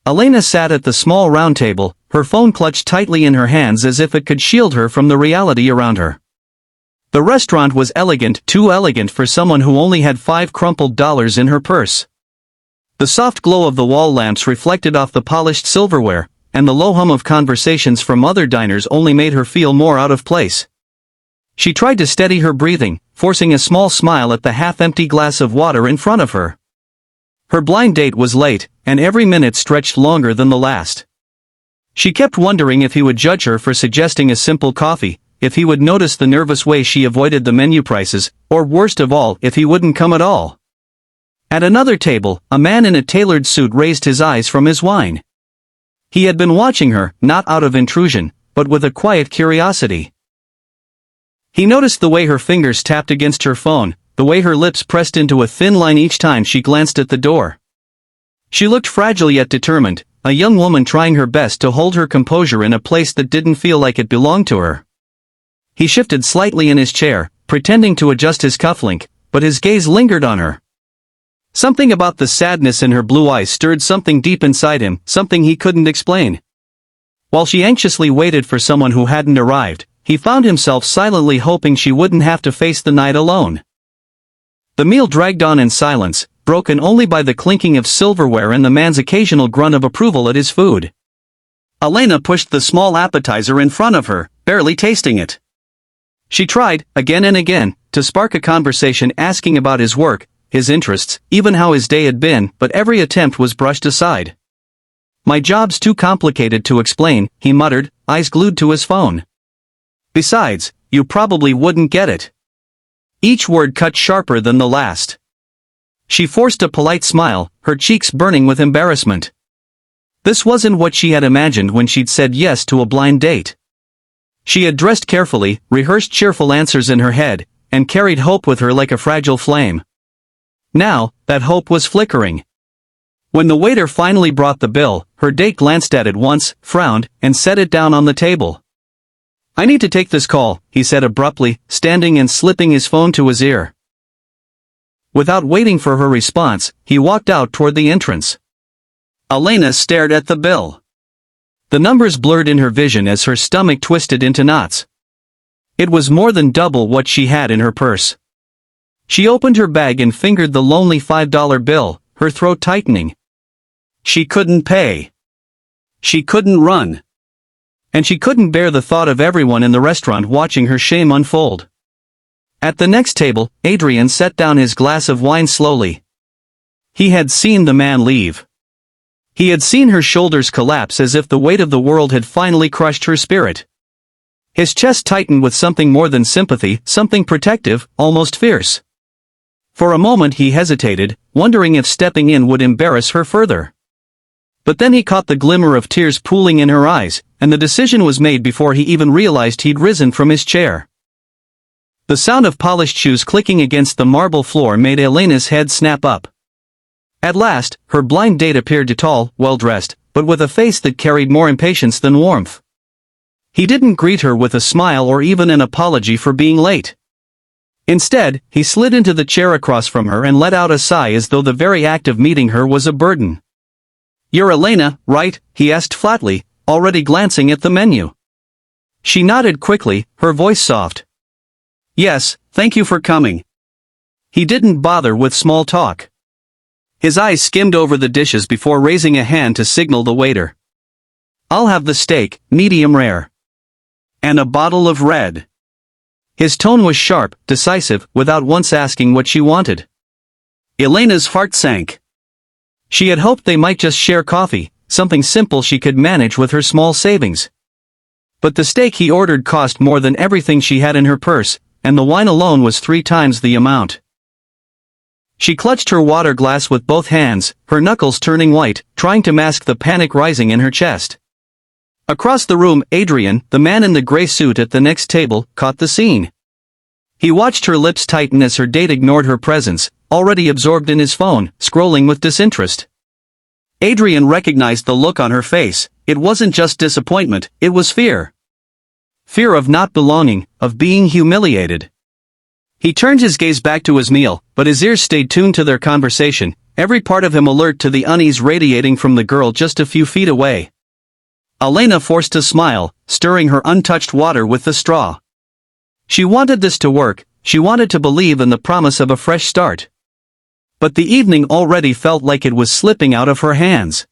Elena sat at the small round table, her phone clutched tightly in her hands as if it could shield her from the reality around her. The restaurant was elegant, too elegant for someone who only had $5 crumpled in her purse. The soft glow of the wall lamps reflected off the polished silverware, and the low hum of conversations from other diners only made her feel more out of place. She tried to steady her breathing, forcing a small smile at the half-empty glass of water in front of her. Her blind date was late, and every minute stretched longer than the last. She kept wondering if he would judge her for suggesting a simple coffee, if he would notice the nervous way she avoided the menu prices, or worst of all, if he wouldn't come at all. At another table, a man in a tailored suit raised his eyes from his wine. He had been watching her, not out of intrusion, but with a quiet curiosity. He noticed the way her fingers tapped against her phone, the way her lips pressed into a thin line each time she glanced at the door. She looked fragile yet determined, a young woman trying her best to hold her composure in a place that didn't feel like it belonged to her. He shifted slightly in his chair, pretending to adjust his cufflink, but his gaze lingered on her. Something about the sadness in her blue eyes stirred something deep inside him, something he couldn't explain. While she anxiously waited for someone who hadn't arrived, he found himself silently hoping she wouldn't have to face the night alone. The meal dragged on in silence, broken only by the clinking of silverware and the man's occasional grunt of approval at his food. Elena pushed the small appetizer in front of her, barely tasting it. She tried, again and again, to spark a conversation asking about his work, his interests, even how his day had been, but every attempt was brushed aside. "My job's too complicated to explain," he muttered, eyes glued to his phone. "Besides, you probably wouldn't get it." Each word cut sharper than the last. She forced a polite smile, her cheeks burning with embarrassment. This wasn't what she had imagined when she'd said yes to a blind date. She had dressed carefully, rehearsed cheerful answers in her head, and carried hope with her like a fragile flame. Now, that hope was flickering. When the waiter finally brought the bill, her date glanced at it once, frowned, and set it down on the table. "I need to take this call," he said abruptly, standing and slipping his phone to his ear. Without waiting for her response, he walked out toward the entrance. Elena stared at the bill. The numbers blurred in her vision as her stomach twisted into knots. It was more than double what she had in her purse. She opened her bag and fingered the lonely $5 bill, her throat tightening. She couldn't pay. She couldn't run. And she couldn't bear the thought of everyone in the restaurant watching her shame unfold. At the next table, Adrian set down his glass of wine slowly. He had seen the man leave. He had seen her shoulders collapse as if the weight of the world had finally crushed her spirit. His chest tightened with something more than sympathy, something protective, almost fierce. For a moment he hesitated, wondering if stepping in would embarrass her further. But then he caught the glimmer of tears pooling in her eyes, and the decision was made before he even realized he'd risen from his chair. The sound of polished shoes clicking against the marble floor made Elena's head snap up. At last, her blind date appeared tall, well-dressed, but with a face that carried more impatience than warmth. He didn't greet her with a smile or even an apology for being late. Instead, he slid into the chair across from her and let out a sigh as though the very act of meeting her was a burden. "You're Elena, right?" he asked flatly, already glancing at the menu. She nodded quickly, her voice soft. "Yes, thank you for coming." He didn't bother with small talk. His eyes skimmed over the dishes before raising a hand to signal the waiter. "I'll have the steak, medium rare. And a bottle of red." His tone was sharp, decisive, without once asking what she wanted. Elena's heart sank. She had hoped they might just share coffee, something simple she could manage with her small savings. But the steak he ordered cost more than everything she had in her purse, and the wine alone was 3 times the amount. She clutched her water glass with both hands, her knuckles turning white, trying to mask the panic rising in her chest. Across the room, Adrian, the man in the gray suit at the next table, caught the scene. He watched her lips tighten as her date ignored her presence, already absorbed in his phone, scrolling with disinterest. Adrian recognized the look on her face. It wasn't just disappointment, it was fear. Fear of not belonging, of being humiliated. He turned his gaze back to his meal, but his ears stayed tuned to their conversation, every part of him alert to the unease radiating from the girl just a few feet away. Elena forced a smile, stirring her untouched water with the straw. She wanted this to work, she wanted to believe in the promise of a fresh start. But the evening already felt like it was slipping out of her hands.